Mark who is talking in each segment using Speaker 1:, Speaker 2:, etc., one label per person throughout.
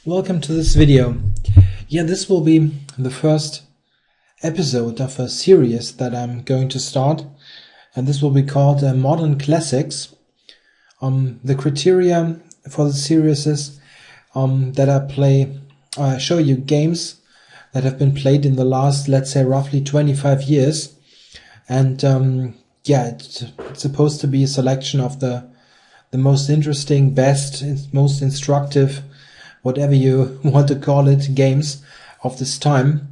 Speaker 1: Welcome to this video. This will be the first episode of a series that I'm going to start, and this will be called Modern Classics. The criteria for the series is that I show you games that have been played in the last, let's say, roughly 25 years, and it's supposed to be a selection of the most interesting, best, most instructive, whatever you want to call it, games of this time.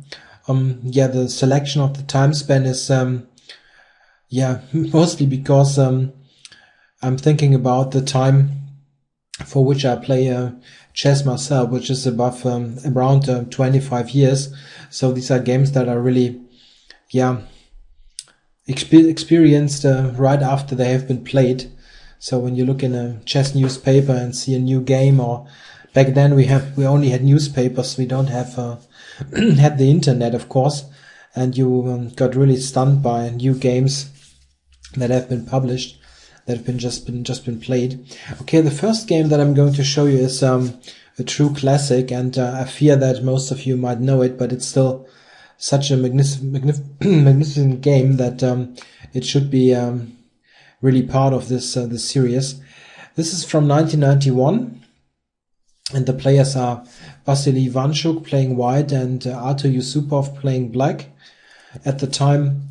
Speaker 1: The selection of the time span is mostly because I'm thinking about the time for which I play chess myself, which is above around 25 years. So these are games that are really experienced right after they have been played. So when you look in a chess newspaper and see a new game, or back then we only had newspapers, we don't have had the internet, of course, and you got really stunned by new games that have been published, that have just been played. Okay, the first game that I'm going to show you is a true classic, and I fear that most of you might know it, but it's still such a magnificent game that it should be really part of this series. This is from 1991, and the players are Vasily Ivanchuk playing white and Ivanchuk-Yusupov playing black. At the time,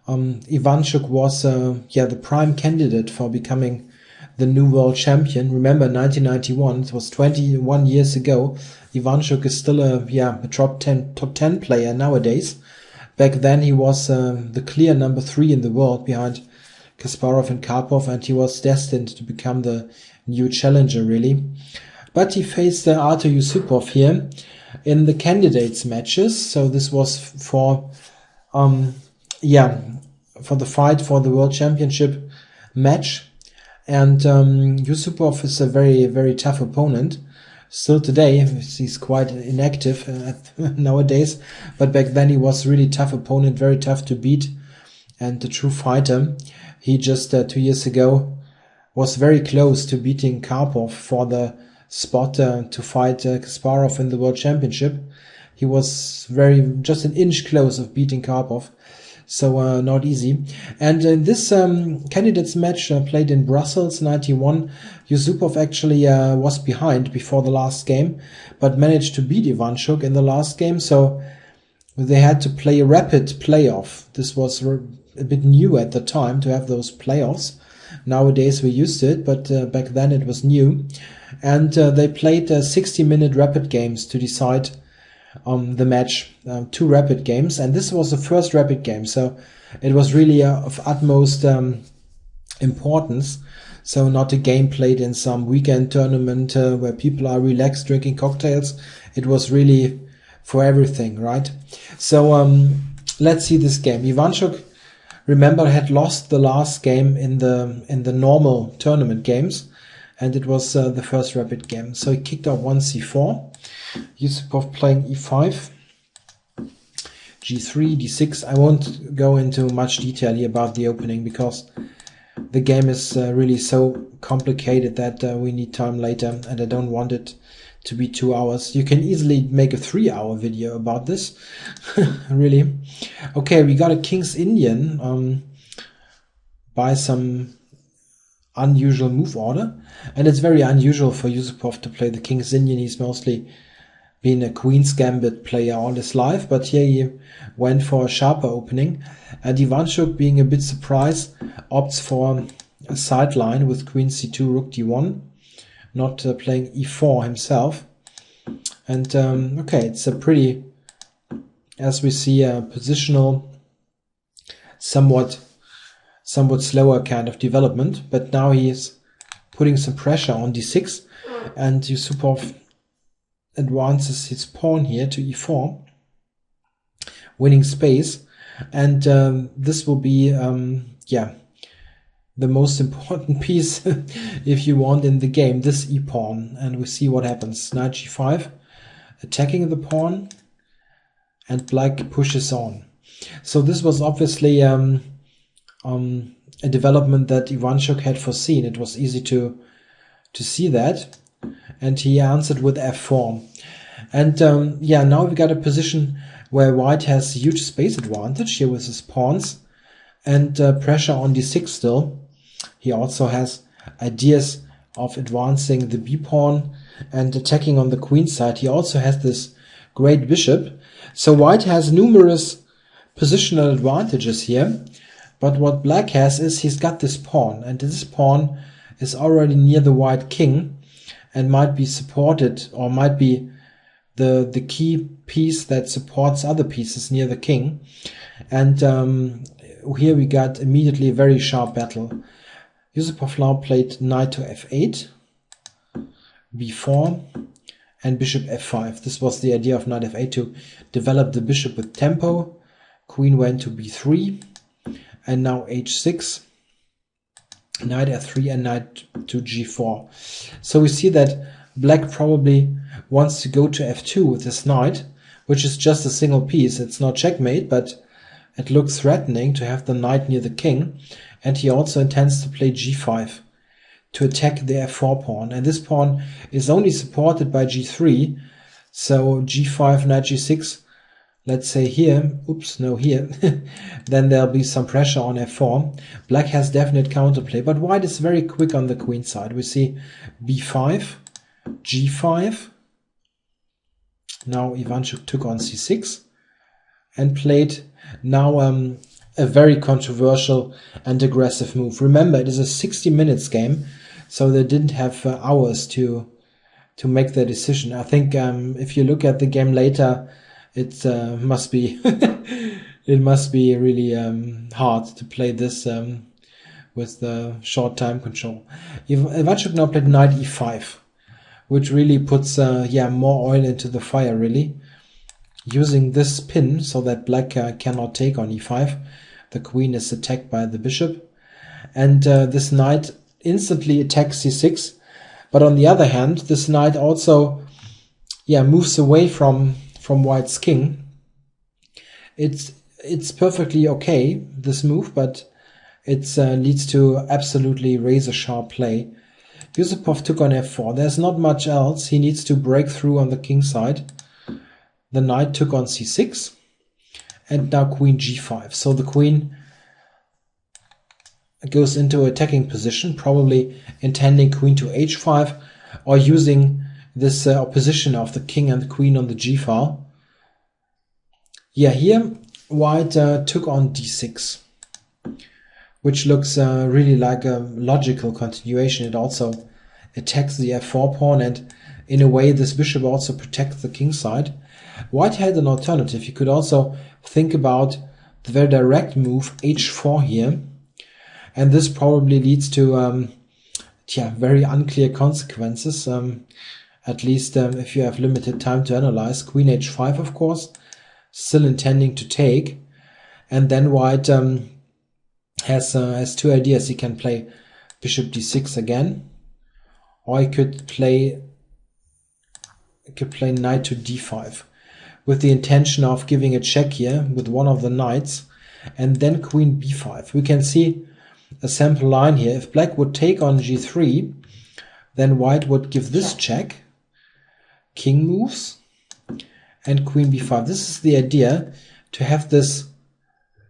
Speaker 1: Ivanchuk was the prime candidate for becoming the new world champion. Remember, 1991, it was 21 years ago. Ivanchuk is still a top 10 player nowadays. Back then, he was the clear number 3 in the world behind Kasparov and Karpov, and he was destined to become the new challenger, really. But he faced Ivanchuk-Yusupov here in the candidates matches. So this was for the fight for the world championship match. And Yusupov is a very, very tough opponent. Still today, he's quite inactive nowadays. But back then he was really tough opponent, very tough to beat, and a true fighter. He just 2 years ago was very close to beating Karpov for the spot to fight Kasparov in the World Championship. He was just an inch close of beating Karpov, so not easy. And in this candidates match played in Brussels 91, Yusupov actually was behind before the last game, but managed to beat Ivanchuk in the last game. So they had to play a rapid playoff. This was a bit new at the time to have those playoffs. Nowadays we used it, but back then it was new. And they played 60-minute rapid games to decide the match, 2 rapid games. And this was the first rapid game, so it was really of utmost importance. So not a game played in some weekend tournament where people are relaxed drinking cocktails. It was really for everything, right? So let's see this game. Ivanchuk, remember, had lost the last game in the normal tournament games, and it was the first rapid game. So he kicked off 1 c4, Yusupov playing e5, g3, d6. I won't go into much detail here about the opening because the game is really so complicated that we need time later, and I don't want it to be 2 hours. You can easily make a 3-hour video about this. Really. Okay, we got a King's Indian by some unusual move order, and it's very unusual for Yusupov to play the King's Indian. He's mostly been a Queen's Gambit player all his life, but here he went for a sharper opening, and Ivanchuk, being a bit surprised, opts for a sideline with Queen c2, Rook d1, not playing e4 himself. And okay, it's a pretty, as we see, a positional, somewhat slower kind of development. But now he is putting some pressure on d6, and Yusupov advances his pawn here to e4, winning space. And this will be the most important piece, if you want, in the game, this e-pawn. And we see what happens. Knight g5, attacking the pawn, and black pushes on. So this was obviously a development that Ivanchuk had foreseen. It was easy to see that. And he answered with f4. And yeah, now we got a position where white has huge space advantage here with his pawns, and pressure on d6 still. He also has ideas of advancing the b-pawn and attacking on the queen side. He also has this great bishop. So white has numerous positional advantages here. But what black has is he's got this pawn, and this pawn is already near the white king and might be supported, or might be the key piece that supports other pieces near the king. And here we got immediately a very sharp battle. Yusupov now played knight to f8, b4, and bishop f5. This was the idea of knight f8, to develop the bishop with tempo. Queen went to b3, and now h6, knight f3, and knight to g4. So we see that black probably wants to go to f2 with his knight, which is just a single piece. It's not checkmate, but it looks threatening to have the knight near the king. And he also intends to play g5 to attack the f4 pawn. And this pawn is only supported by g3. So g5, knight g6, let's say here, oops, no, here, then there'll be some pressure on f4. Black has definite counterplay, but white is very quick on the queen side. We see b5, g5. Now Ivanchuk took on c6 and played now a very controversial and aggressive move. Remember, it is a 60 minutes game, so they didn't have hours to make their decision. I think if you look at the game later, it must be it must be really hard to play this with the short time control. Ivanchuk now played knight e5, which really puts more oil into the fire, really. Using this pin so that black cannot take on e5. The queen is attacked by the bishop, and this knight instantly attacks c6. But on the other hand, this knight also moves away from white's king. It's perfectly okay, this move, but it leads to absolutely razor sharp play. Yusupov took on f4. There's not much else. He needs to break through on the king side. The knight took on c6, and now queen g5. So the queen goes into attacking position, probably intending queen to h5, or using this opposition of the king and the queen on the g file. Yeah, here white took on d6, which looks really like a logical continuation. It also attacks the f4 pawn, and in a way this bishop also protects the king side. White had an alternative. He could also think about the very direct move h4 here, and this probably leads to very unclear consequences, at least if you have limited time to analyze. Queen h5, of course, still intending to take, and then white has two ideas. He can play bishop d6 again, or he could play knight to d5 with the intention of giving a check here with one of the knights, and then queen b5. We can see a sample line here. If black would take on g3, then white would give this check, king moves, and queen b5. This is the idea, to have this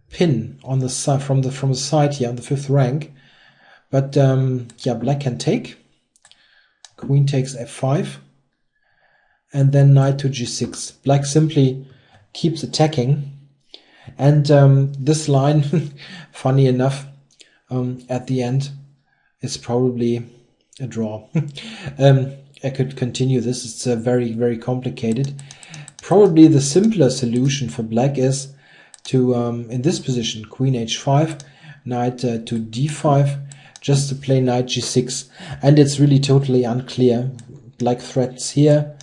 Speaker 1: pin on the side from the side here on the 5th rank. But black can take. Queen takes f5, and then knight to g6. Black simply keeps attacking, and this line, funny enough, at the end is probably a draw. I could continue this. It's very, very complicated. Probably the simpler solution for black is to, in this position, queen h5, knight to d5, just to play knight g6. And it's really totally unclear. Black threats here,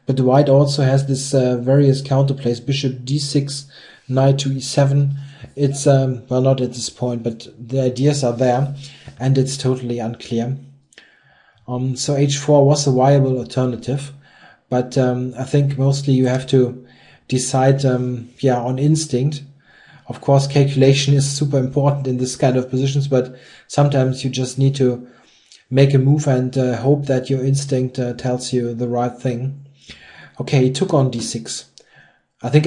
Speaker 1: but white also has this various counterplays, bishop d6, knight to e7. It's, well, not at this point, but the ideas are there, and it's totally unclear. So h4 was a viable alternative, but I think mostly you have to decide on instinct. Of course, calculation is super important in this kind of positions, but sometimes you just need to make a move and hope that your instinct tells you the right thing. Okay, he took on d6. I think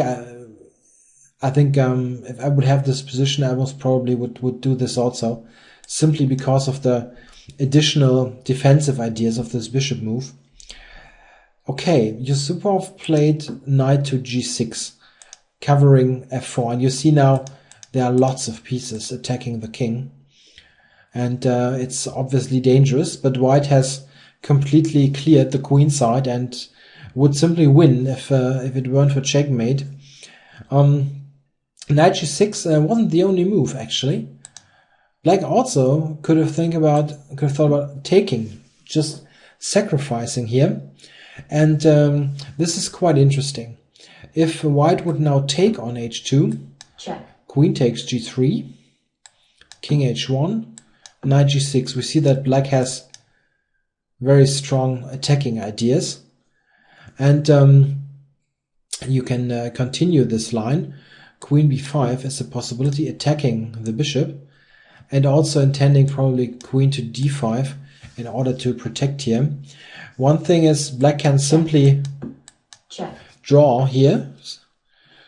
Speaker 1: if I would have this position, I most probably would do this also, simply because of the additional defensive ideas of this bishop move. Okay, Yusupov played knight to g6, covering f4, and you see now there are lots of pieces attacking the king, and it's obviously dangerous, but white has completely cleared the queen side and would simply win if it weren't for checkmate. Knight g6 wasn't the only move, actually. Black also could have thought about taking, just sacrificing here, and this is quite interesting. If white would now take on h2, check. Queen takes g3, king h1, knight g6. We see that black has very strong attacking ideas, and you can continue this line. Queen b5 is a possibility, attacking the bishop, and also intending probably queen to d5 in order to protect here. One thing is black can simply draw here,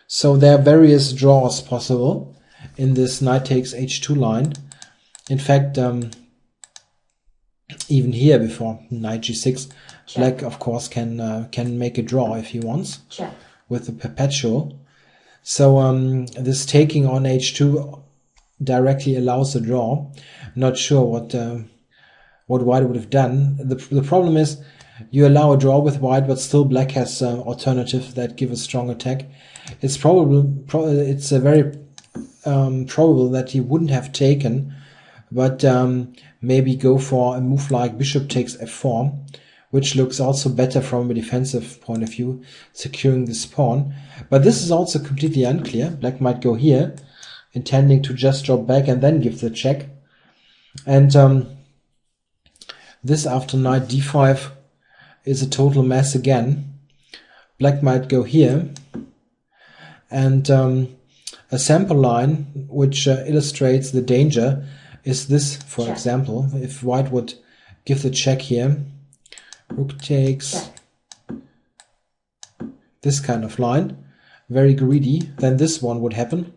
Speaker 1: so there are various draws possible in this knight takes h2 line. In fact, even here before knight g6, black of course can make a draw if he wants with the perpetual. So this taking on h2 directly allows a draw. Not sure what white would have done. The problem is you allow a draw with white, but still black has alternatives that give a strong attack. It's it's a very probable that he wouldn't have taken, but maybe go for a move like bishop takes f4, which looks also better from a defensive point of view, securing this pawn. But this is also completely unclear. Black might go here, intending to just drop back and then give the check. And this after knight d5 is a total mess again. Black might go here, and a sample line which illustrates the danger is this, for example. If white would give the check here, rook takes, this kind of line, very greedy, then this one would happen,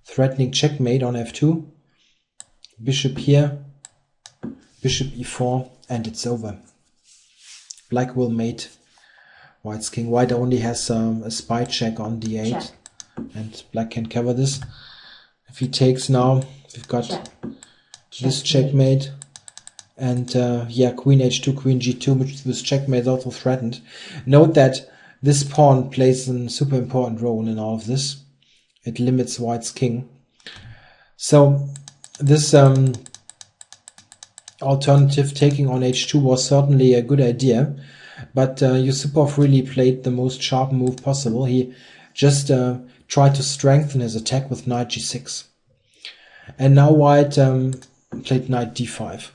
Speaker 1: threatening checkmate on f2, bishop here, bishop e4, and it's over. Black will mate white's king. White only has a spy check on d8, and black can cover this. If he takes now, we've got this checkmate, and yeah, queen h2, queen g2, which this checkmate is also threatened. Note that this pawn plays a super important role in all of this. It limits white's king. So this alternative, taking on h2, was certainly a good idea, but Yusupov really played the most sharp move possible. He just tried to strengthen his attack with knight g6. And now white played knight d5,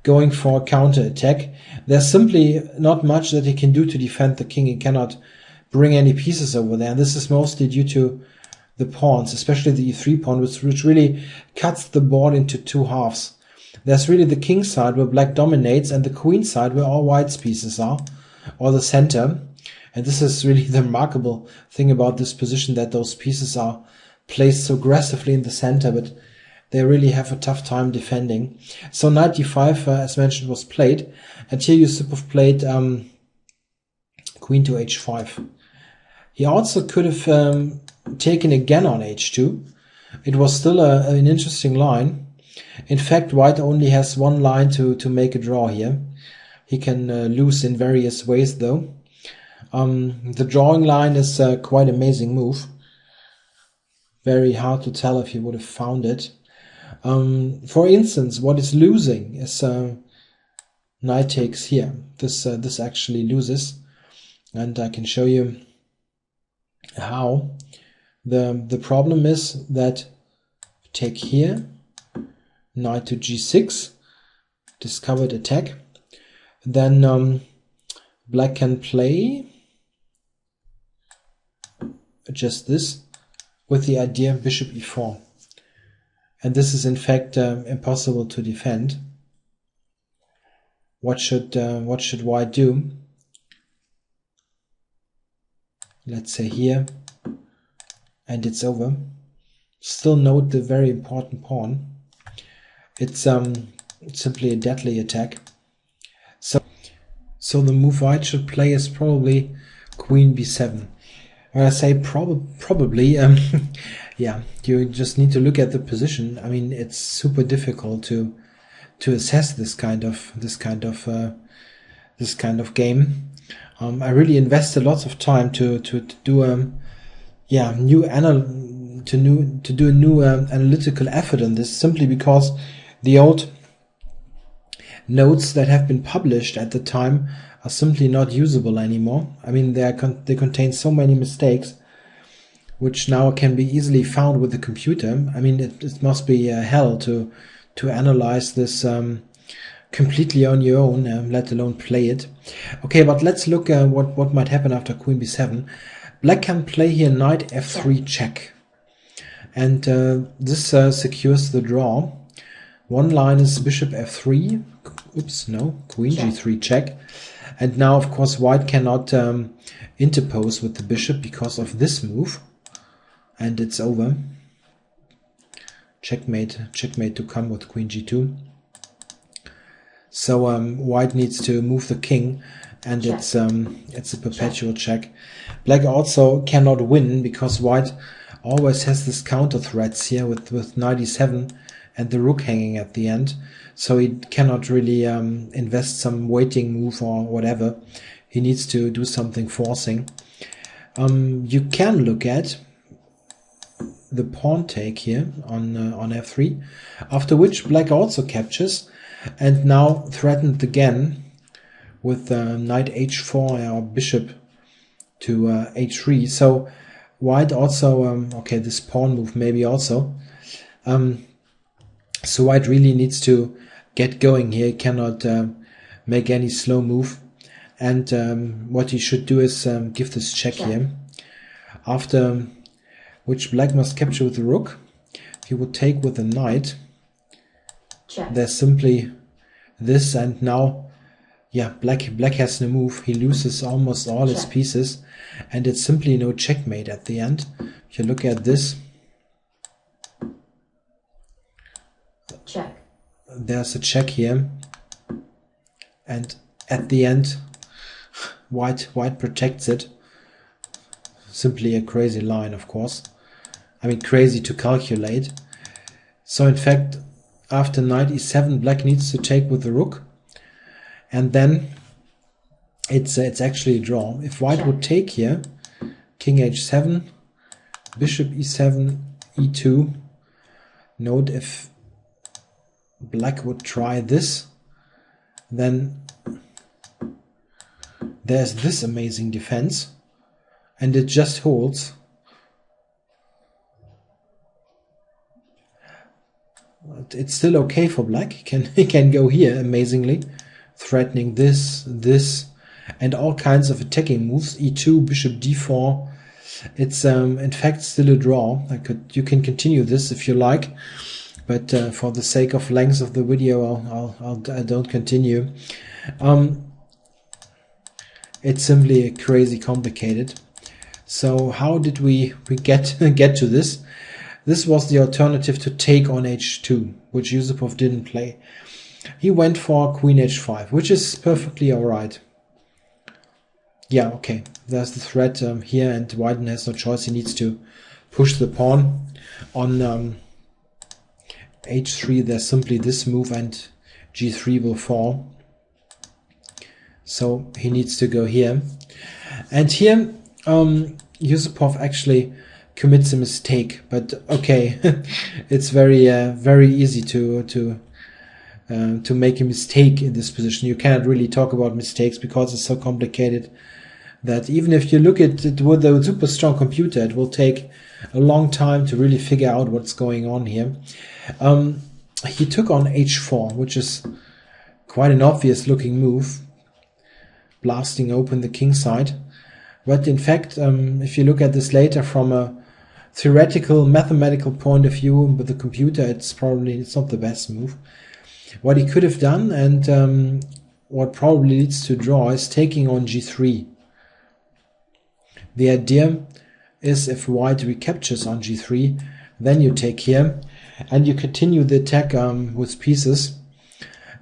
Speaker 1: going for a counter attack. There's simply not much that he can do to defend the king. He cannot bring any pieces over there, and this is mostly due to the pawns, especially the e3 pawn, which really cuts the board into two halves. There's really the king side where black dominates, and the queen side where all white's pieces are, or the center. And this is really the remarkable thing about this position, that those pieces are placed so aggressively in the center, but they really have a tough time defending. So knight d5, as mentioned, was played, and here Yusupov played queen to h5. He also could have taken again on h2. It was still an interesting line. In fact, white only has one line to make a draw here. He can lose in various ways, though. The drawing line is a quite amazing move. Very hard to tell if he would have found it. For instance, what is losing is knight takes here. This actually loses, and I can show you how. The problem is that take here, knight to g6, discovered attack. Then black can play just this with the idea bishop e4, and this is in fact impossible to defend. What should white do? let's say here, and it's over. Still note the very important pawn. It's simply a deadly attack. So the move white should play is probably queen b7. When I say probably, yeah, you just need to look at the position. I mean, it's super difficult to assess this kind of game. I really invested lots of time to do a new analytical effort on this, simply because the old notes that have been published at the time are simply not usable anymore. I mean, they contain so many mistakes, which now can be easily found with the computer. I mean, it must be hell to analyze this completely on your own, let alone play it. Okay, but let's look at what might happen after queen b7. Black can play here knight f3 check, and this secures the draw. One line is bishop f3. Oops, no, queen g3 check. And now, of course, white cannot interpose with the bishop because of this move, and it's over. Checkmate to come with queen g2. So white needs to move the king, and it's a perpetual check. Black also cannot win because white always has this counter threats here with knight e7 and the rook hanging at the end. So he cannot really invest some waiting move or whatever. He needs to do something forcing. You can look at the pawn take here on f3, after which black also captures, and now threatened again with knight h4 or bishop to h3. So white also, okay, this pawn move maybe also. So white really needs to get going here. He cannot make any slow move. And what he should do is give this check here. After which black must capture with the rook. He would take with the knight. There's simply this, and now, yeah, black has no move. He loses almost all his pieces, and it's simply no checkmate at the end. If you look at this, there's a check here, and at the end, white protects it. Simply a crazy line, of course. I mean, crazy to calculate. So in fact, after knight e7, black needs to take with the rook, and then it's actually a draw. If white would take here, king h7, bishop e7, e2. Note, if black would try this, then there's this amazing defense, and it just holds. But it's still okay for black. He can go here amazingly, threatening this, and all kinds of attacking moves. e2, bishop d4. It's in fact still a draw. You can continue this if you like, but for the sake of length of the video, I don't continue. It's simply crazy complicated. So how did we get to this? This was the alternative to take on h2, which Yusupov didn't play. He went for queen h5, which is perfectly alright. Yeah, okay, there's the threat here, and white has no choice. He needs to push the pawn. On h3, there's simply this move, and g3 will fall. So he needs to go here. And here, Yusupov actually commits a mistake, but okay, it's very easy to make a mistake in this position. You cannot really talk about mistakes because it's so complicated that even if you look at it with a super strong computer, it will take a long time to really figure out what's going on here. He took on h4, which is quite an obvious looking move, blasting open the king side. But in fact, if you look at this later from a theoretical, mathematical point of view with the computer, it's not the best move. What he could have done, and what probably leads to draw, is taking on g3. The idea is if white recaptures on g3, then you take here, and you continue the attack with pieces,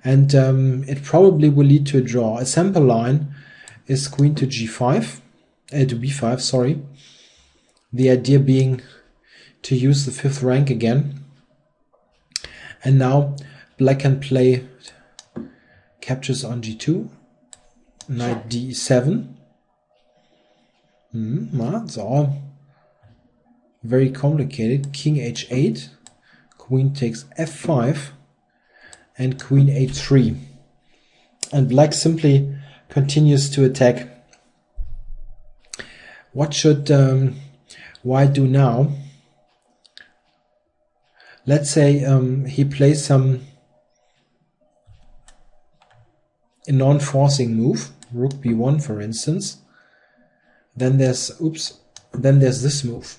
Speaker 1: and it probably will lead to a draw. A sample line is queen to g5, to b5, sorry. The idea being to use the 5th rank again. And now black can play captures on g2, knight d7. Well, it's all very complicated. King h8, queen takes f5, and queen h3. And black simply continues to attack. What should white do now? Let's say he plays a non-forcing move, rook b1 for instance. Then there's this move.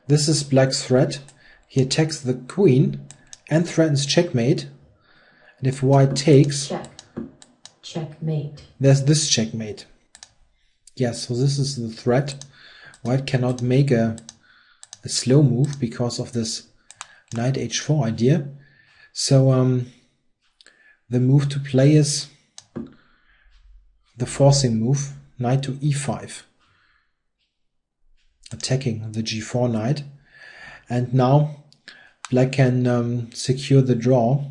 Speaker 1: This is black's threat. He attacks the queen and threatens checkmate. And if white takes,
Speaker 2: checkmate.
Speaker 1: There's this checkmate. Yes, so this is the threat. White cannot make a slow move because of this knight h4 idea. So the move to play is the forcing move, knight to e5, attacking the g4 knight. And now black can secure the draw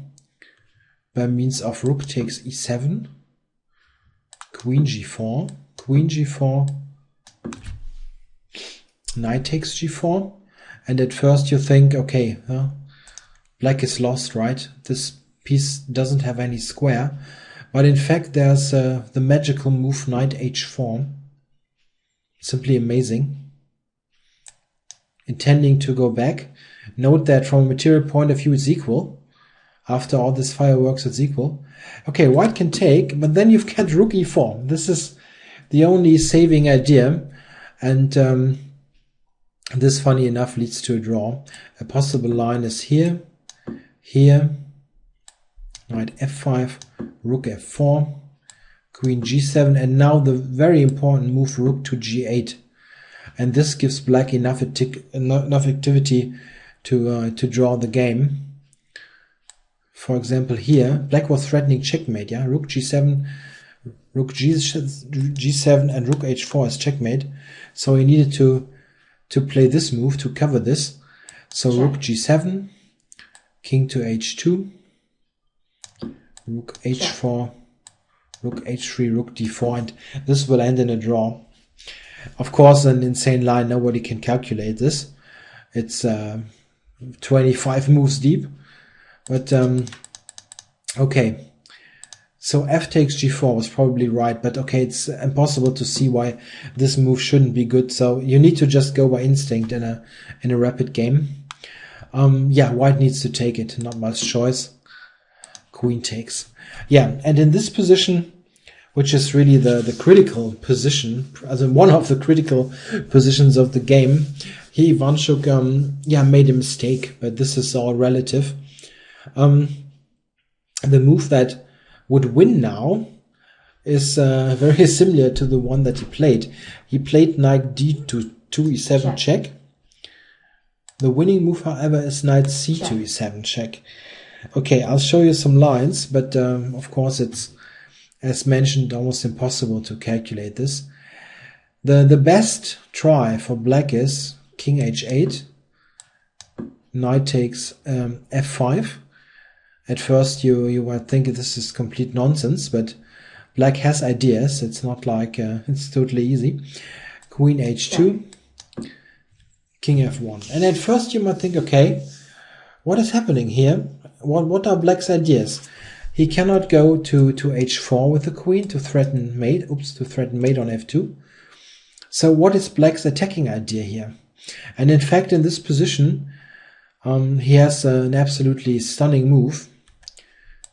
Speaker 1: by means of rook takes e7, queen g4, knight takes g4. And at first you think, okay, black is lost, right? This piece doesn't have any square. But in fact, there's the magical move knight h4. Simply amazing. Intending to go back. Note that from a material point of view, it's equal. After all this fireworks, it's equal. Okay, white can take, but then you've got rook e4. This is the only saving idea. And this, funny enough, leads to a draw. A possible line is here, knight f5, rook f4, queen g7, and now the very important move, rook to g8. And this gives black enough activity to draw the game. For example, here, black was threatening checkmate, yeah? Rook g7, rook g7, and rook h4 is checkmate. So he needed to play this move to cover this. So rook g7, king to h2, rook h4, rook h3, rook d4, and this will end in a draw. Of course, an insane line, nobody can calculate this. It's 25 moves deep. But okay, so f takes g4 was probably right, but okay, it's impossible to see why this move shouldn't be good. So you need to just go by instinct in a rapid game. Yeah, white needs to take it, not much choice. Queen takes. Yeah, and in this position, which is really the critical position, as in one of the critical positions of the game, he Ivanchuk made a mistake, but this is all relative. The move that would win now is very similar to the one that he played. He played knight d to 2e7 check. The winning move, however, is knight c2 e7 check. Okay, I'll show you some lines, but of course it's, as mentioned, almost impossible to calculate this. The best try for black is king h8, knight takes f5. At first you might think this is complete nonsense, but black has ideas. It's not like it's totally easy. Queen h2, king f1. And at first you might think, okay, what is happening here? What are black's ideas? He cannot go to h4 with the queen to threaten mate. To threaten mate on f2. So what is black's attacking idea here? And in fact, in this position, he has an absolutely stunning move.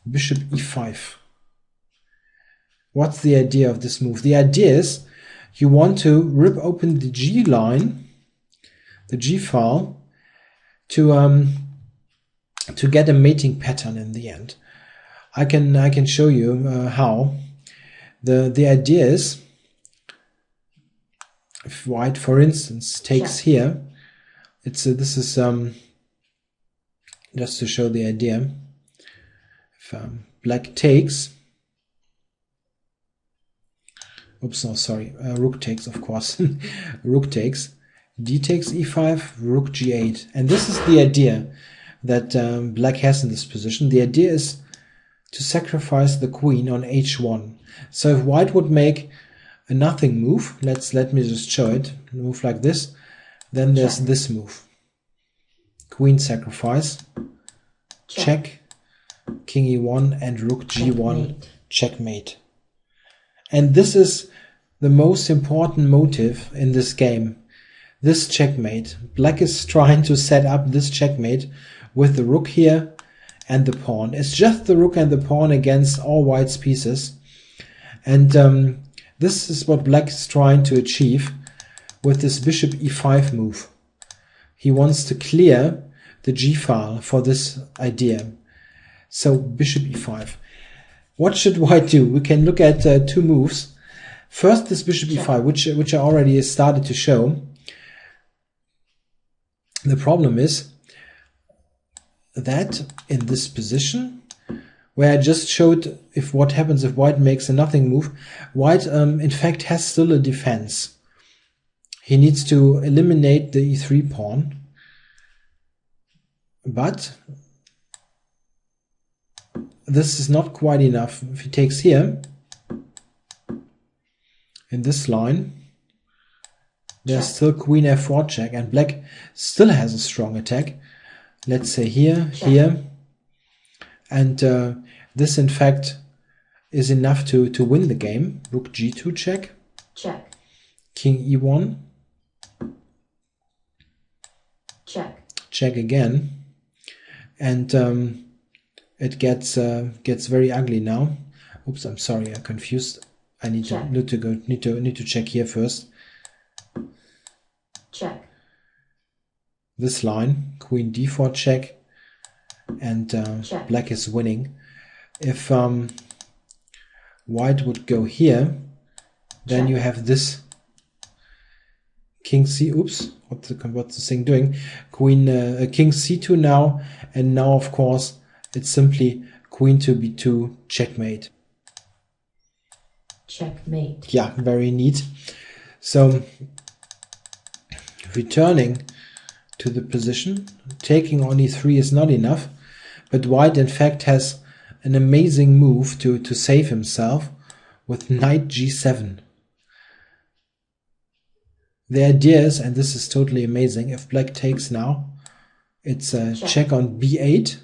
Speaker 1: Bishop e5. What's the idea of this move? The idea is you want to rip open the G line, the G file, to get a mating pattern in the end. I can show you how. The idea is if white, for instance, takes here, this is just to show the idea. If black takes, oops, no, sorry, rook takes, of course. Rook takes, d takes e5, rook g8. And this is the idea that black has in this position. The idea is to sacrifice the queen on h1. So if white would make a nothing move, let me just show it, move like this, then there's this move. Queen sacrifice, check, king e1, and rook g1, checkmate. And this is the most important motive in this game. This checkmate. Black is trying to set up this checkmate with the rook here and the pawn. It's just the rook and the pawn against all white's pieces. And this is what black is trying to achieve with this bishop e5 move. He wants to clear the g-file for this idea. So bishop e5. What should white do? We can look at two moves. First, this bishop e5, which I already started to show. The problem is that in this position, where I just showed if what happens if white makes a nothing move, white in fact has still a defense. He needs to eliminate the e3 pawn, but this is not quite enough. If he takes here, in this line, there's still queen f4 check, and black still has a strong attack. Let's say here, here, and this in fact is enough to win the game. Rook g2 check, king e1, check again, and it gets very ugly now. Oops, I'm sorry, I'm confused. I need to check here first. This line, queen d4 check, and black is winning. If white would go here, then you have this king c. Oops, what's the thing doing? Queen king c2 now, and now of course it's simply queen to b2 checkmate.
Speaker 2: Checkmate.
Speaker 1: Yeah, very neat. So returning to the position, taking on e3 is not enough, but white in fact has an amazing move to save himself with knight g7. The idea is, and this is totally amazing, if black takes now, it's a check on b8,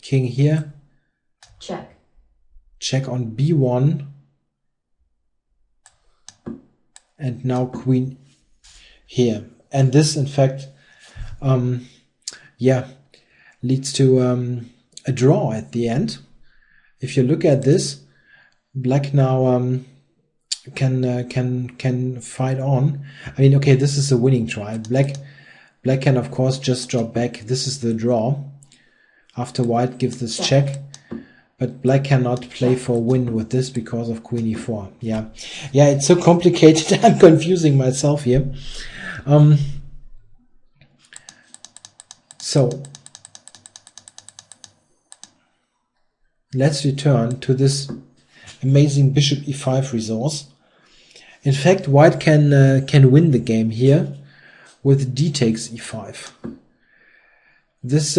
Speaker 1: king here, check on b1, and now queen here. And this in fact leads to a draw at the end. If you look at this, black now can fight on. I mean, okay, this is a winning try. Black can of course just drop back. This is the draw after white gives this check, but black cannot play for win with this because of queen e4. Yeah, it's so complicated. I'm confusing myself here. So let's return to this amazing bishop e5 resource. In fact, white can win the game here with d takes e5. This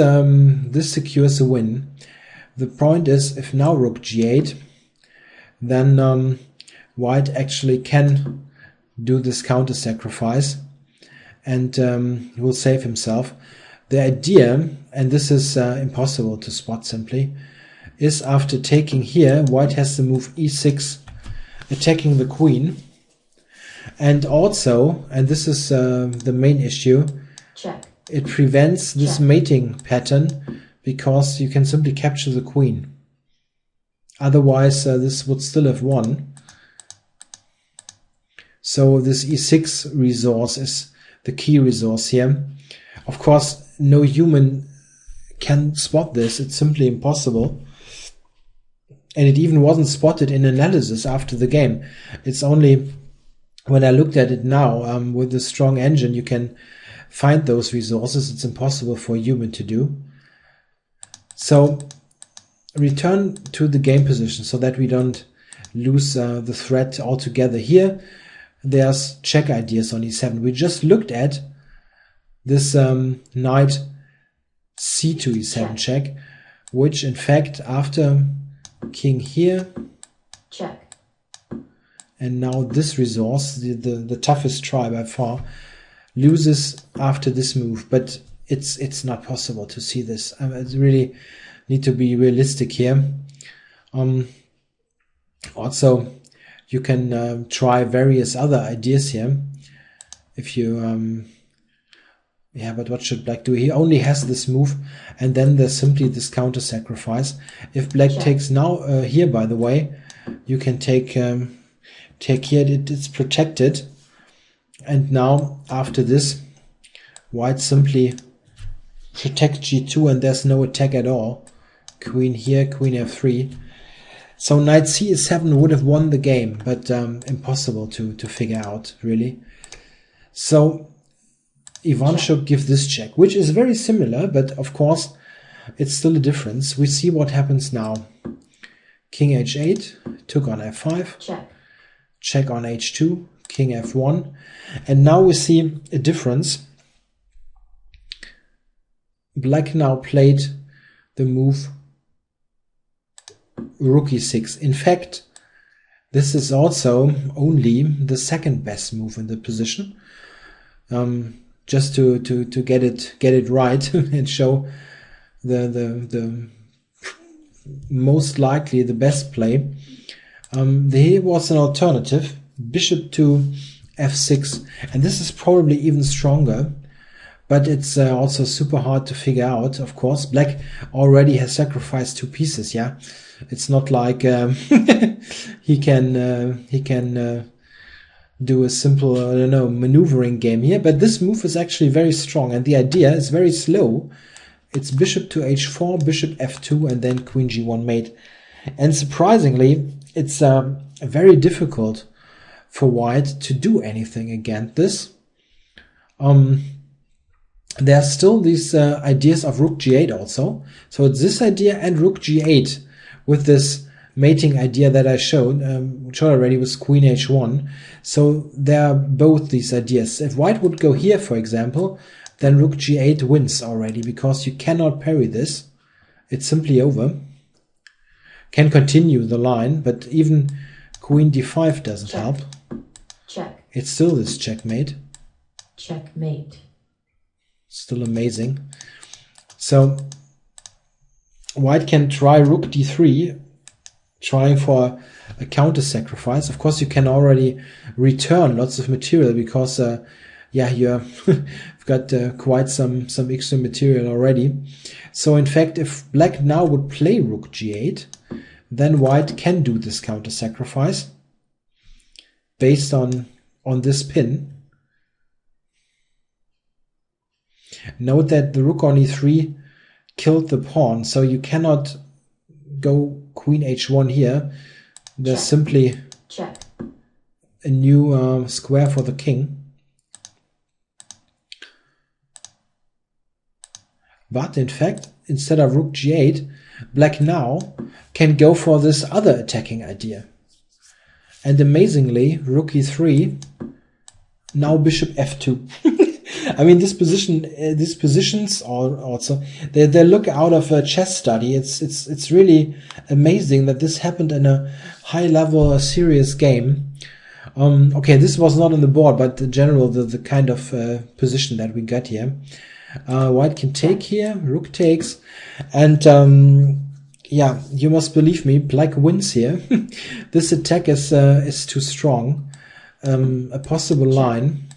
Speaker 1: secures a win. The point is, if now rook g8, then white actually can do this counter sacrifice and will save himself. The idea, and this is impossible to spot simply, is after taking here, white has to move e6, attacking the queen. And also, and this is the main issue, it prevents this mating pattern because you can simply capture the queen. Otherwise, this would still have won. So this e6 resource is the key resource here. Of course, no human can spot this. It's simply impossible. and it even wasn't spotted in analysis after the game. It's only when I looked at it now, with a strong engine, you can find those resources. It's impossible for a human to do. So return to the game position so that we don't lose the thread altogether. Here there's check ideas on e7. We just looked at this knight c2 e7 check, which in fact after king here,
Speaker 2: check,
Speaker 1: and now this resource, the toughest try by far, loses after this move. But it's not possible to see this. It's really need to be realistic here. Also, you can try various other ideas here. If you yeah, but what should black do? He only has this move, and then there's simply this counter sacrifice. If black takes now here, by the way, you can take here. It's protected, and now after this, white simply protect g2, and there's no attack at all. Queen here, queen f3. So knight c7 would have won the game, but impossible to figure out, really. So Ivanchuk gives this check, which is very similar, but of course it's still a difference. We see what happens now. King h8, took on f5, check on h2, king f1, and now we see a difference. Black now played the move rook e6. In fact, this is also only the second best move in the position. Just to get it right and show the most likely the best play. There was an alternative, bishop to f6, and this is probably even stronger, but it's also super hard to figure out. Of course, black already has sacrificed 2 pieces. Yeah, it's not like he can do a simple, I don't know, maneuvering game here, but this move is actually very strong, and the idea is very slow. It's bishop to h4, bishop f2, and then queen g1 mate. And surprisingly, it's very difficult for white to do anything against this. There's still these ideas of rook g8 also. So it's this idea and rook g8 with this mating idea that I showed already with queen h1. So there are both these ideas. If white would go here, for example, then rook g8 wins already, because you cannot parry this. It's simply over. Can continue the line, but even queen d5 doesn't help.
Speaker 2: Check.
Speaker 1: It's still this checkmate.
Speaker 2: Checkmate.
Speaker 1: Still amazing. So white can try rook d3, trying for a counter sacrifice. Of course, you can already return lots of material, because yeah, you've got quite some extra material already. So in fact, if black now would play rook g8, then white can do this counter sacrifice based on this pin. Note that the rook on e3 killed the pawn, so you cannot go queen h1 here. There's simply a new square for the king. But in fact, instead of rook g8, black now can go for this other attacking idea. And amazingly, rook e3, now bishop f2. I mean, these positions are also they look out of a chess study. It's really amazing that this happened in a high level, serious game. Okay, this was not on the board, but in general, the kind of position that we got here. White can take here, rook takes, and yeah, you must believe me, black wins here. This attack is too strong. A possible line.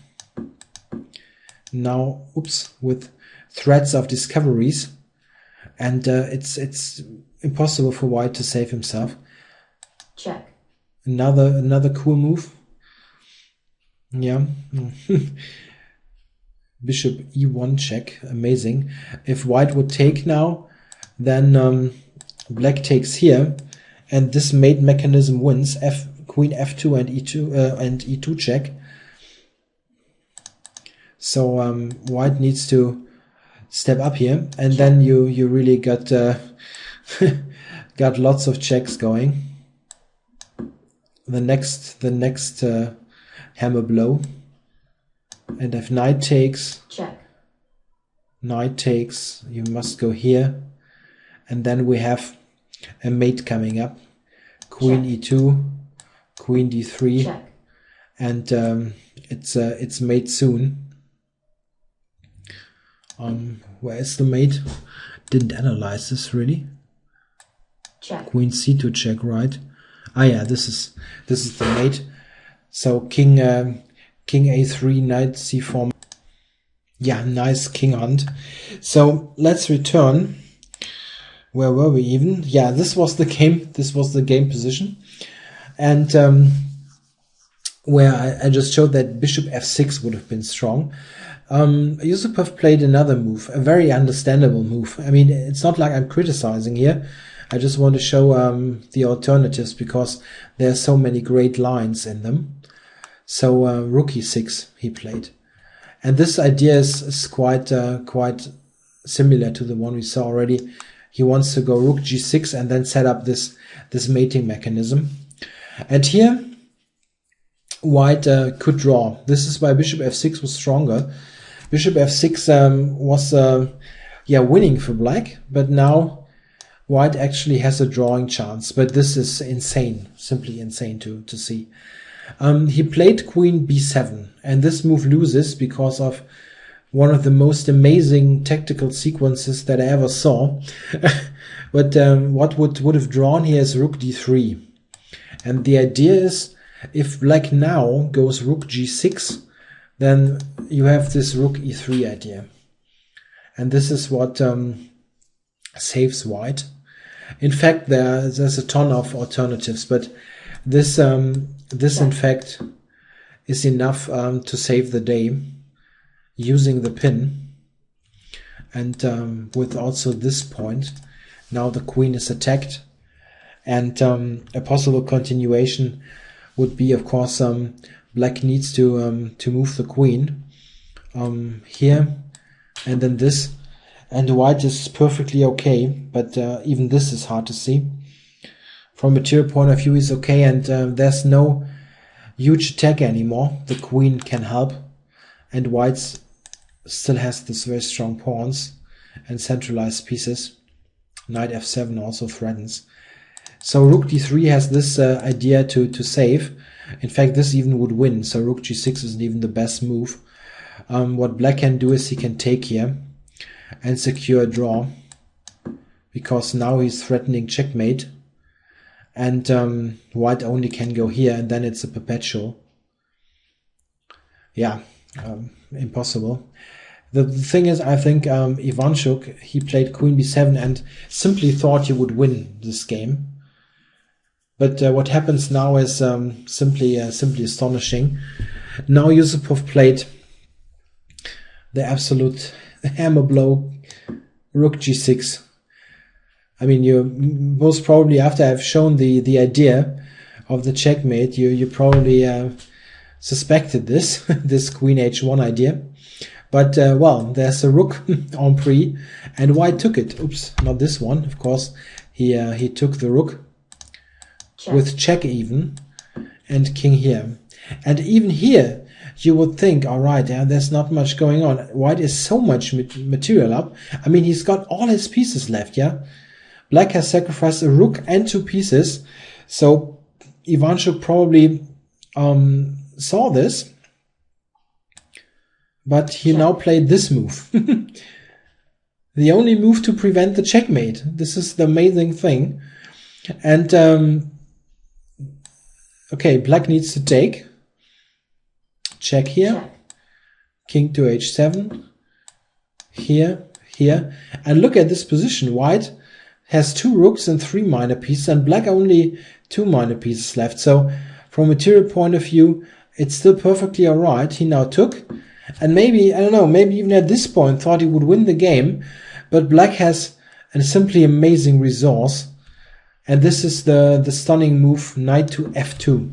Speaker 1: Now, oops, with threats of discoveries, and it's impossible for white to save himself.
Speaker 2: Check.
Speaker 1: Another cool move. Yeah. Bishop e1 check, amazing. If white would take now, then black takes here, and this mate mechanism wins. Queen f2 and e2 and e2 check. So white needs to step up here, and then you really got got lots of checks going. The next hammer blow, and if knight takes,
Speaker 2: check.
Speaker 1: Knight takes, you must go here, and then we have a mate coming up. Queen e2, queen d3,
Speaker 2: check.
Speaker 1: and it's mate soon. Where is the mate? Didn't analyze this really.
Speaker 2: Check.
Speaker 1: Queen c2 check, right? Ah yeah, this is the mate. So king a3, knight c4. Yeah, nice king hunt. So let's return. Where were we even? Yeah, this was the game. This was the game position, and where I just showed that bishop f6 would have been strong. Yusupov played another move, a very understandable move. I mean, it's not like I'm criticizing here. I just want to show the alternatives because there are so many great lines in them. So rook e6 he played, and this idea is quite similar to the one we saw already. He wants to go rook g6 and then set up this mating mechanism. And here white could draw. This is why bishop f6 was stronger. Bishop f6 was winning for black, but now white actually has a drawing chance. But this is insane, simply insane to see. He played queen b7, and this move loses because of one of the most amazing tactical sequences that I ever saw. But what would have drawn here is rook d3. And the idea is, if black now goes rook g6, then you have this rook e3 idea. And this is what saves white. In fact, there's a ton of alternatives, but this in fact is enough to save the day, using the pin. And with also this point, now the queen is attacked, and a possible continuation would be, of course, black needs to move the queen here, and then this, and white is perfectly okay, but even this is hard to see. From a material point of view is okay, and there's no huge attack anymore. The queen can help, and white still has this very strong pawns and centralized pieces. Knight f7 also threatens. So rook d3 has this idea to save. In fact, this even would win, so rook g6 isn't even the best move. What black can do is he can take here and secure a draw, because now he's threatening checkmate, and white only can go here, and then it's a perpetual. Yeah, impossible. The thing is, I think Ivanchuk, he played queen b7 and simply thought he would win this game. But what happens now is simply astonishing. Now Yusupov played the absolute hammer blow, rook g6. I mean, you most probably, after I've shown the idea of the checkmate, you probably suspected this this queen h1 idea. But well, there's a rook en prise, and white took it. Oops, not this one. Of course, he took the rook. Check. With check even, and king here. And even here, you would think, all right, yeah, there's not much going on. White is so much material up. I mean, he's got all his pieces left, yeah? Black has sacrificed a rook and 2 pieces. So Ivanchuk probably saw this, but he now played this move. The only move to prevent the checkmate. This is the amazing thing. And okay, black needs to take. Check here.
Speaker 2: Check.
Speaker 1: King to h7. Here, here. And look at this position. White has 2 rooks and 3 minor pieces, and black only 2 minor pieces left. So from a material point of view, it's still perfectly alright. He now took. And maybe, I don't know, maybe even at this point thought he would win the game. But black has a simply amazing resource. And this is the stunning move knight to f2,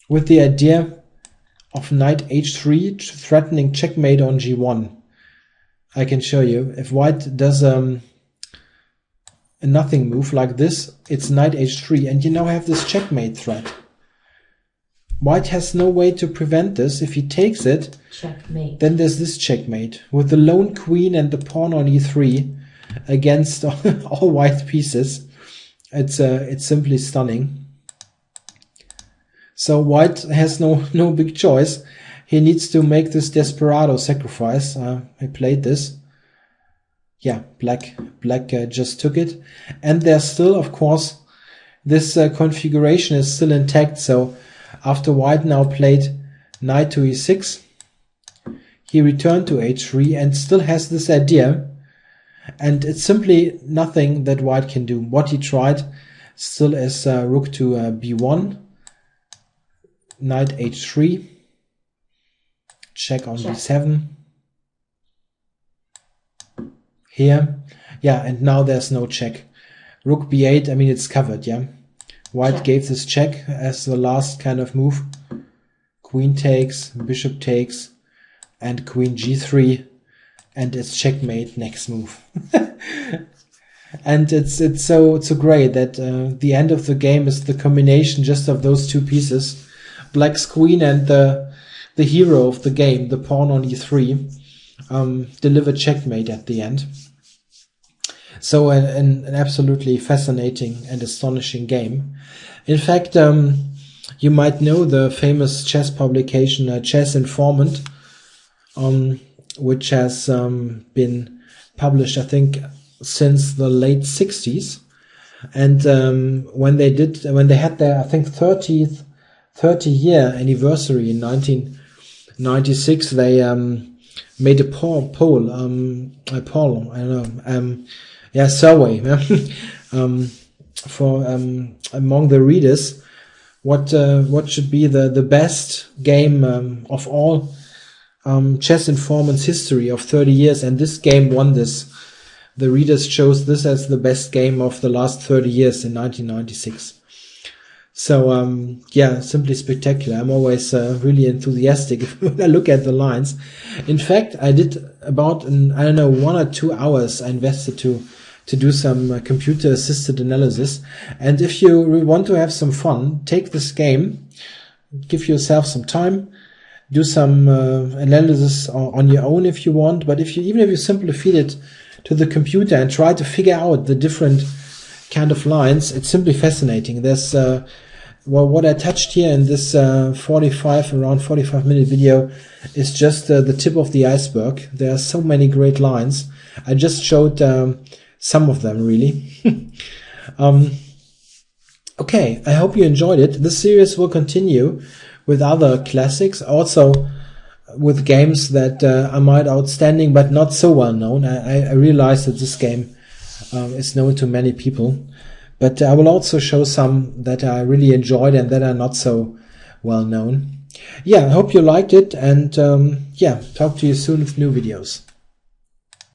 Speaker 1: with the idea of knight h3 threatening checkmate on g1. I can show you. If white does a nothing move like this, it's knight h3, and you now have this checkmate threat. White has no way to prevent this. If he takes it,
Speaker 2: checkmate,
Speaker 1: then there's this checkmate with the lone queen and the pawn on e3 against all white pieces. It's simply stunning. So white has no big choice. He needs to make this desperado sacrifice. I played this. Yeah, black just took it, and there's still, of course, this configuration is still intact. So after white now played knight to e6, he returned to h3 and still has this idea, and it's simply nothing that white can do. What he tried still is rook to b1, knight h3, check on b7 here. Yeah, and now there's no check. Rook b8, I mean, it's covered, yeah. White gave this check as the last kind of move. Queen takes, bishop takes, and queen g3, and it's checkmate next move. And it's so great that the end of the game is the combination just of those two pieces, black's queen and the hero of the game, the pawn on e3, delivered checkmate at the end. So an absolutely fascinating and astonishing game. In fact, you might know the famous chess publication Chess Informant, which has been published, I think, since the late 60s. And when they had their, I think, 30-year anniversary in 1996, they made a poll, I don't know, survey for among the readers what should be the best game of all Chess Informant's history of 30 years, and this game won this. The readers chose this as the best game of the last 30 years in 1996. So yeah, simply spectacular. I'm always really enthusiastic when I look at the lines. In fact, I did about 1 or 2 hours I invested to do some computer assisted analysis. And if you want to have some fun, take this game, give yourself some time, do some analysis on your own if you want. But even if you simply feed it to the computer and try to figure out the different kind of lines, it's simply fascinating. There's well, what I touched here in this around 45-minute video is just the tip of the iceberg. There are so many great lines. I just showed some of them, really. Okay, I hope you enjoyed it. This series will continue with other classics, also with games that are might outstanding but not so well known. I realize that this game is known to many people, but I will also show some that I really enjoyed and that are not so well known. Yeah, I hope you liked it, and yeah, talk to you soon with new videos.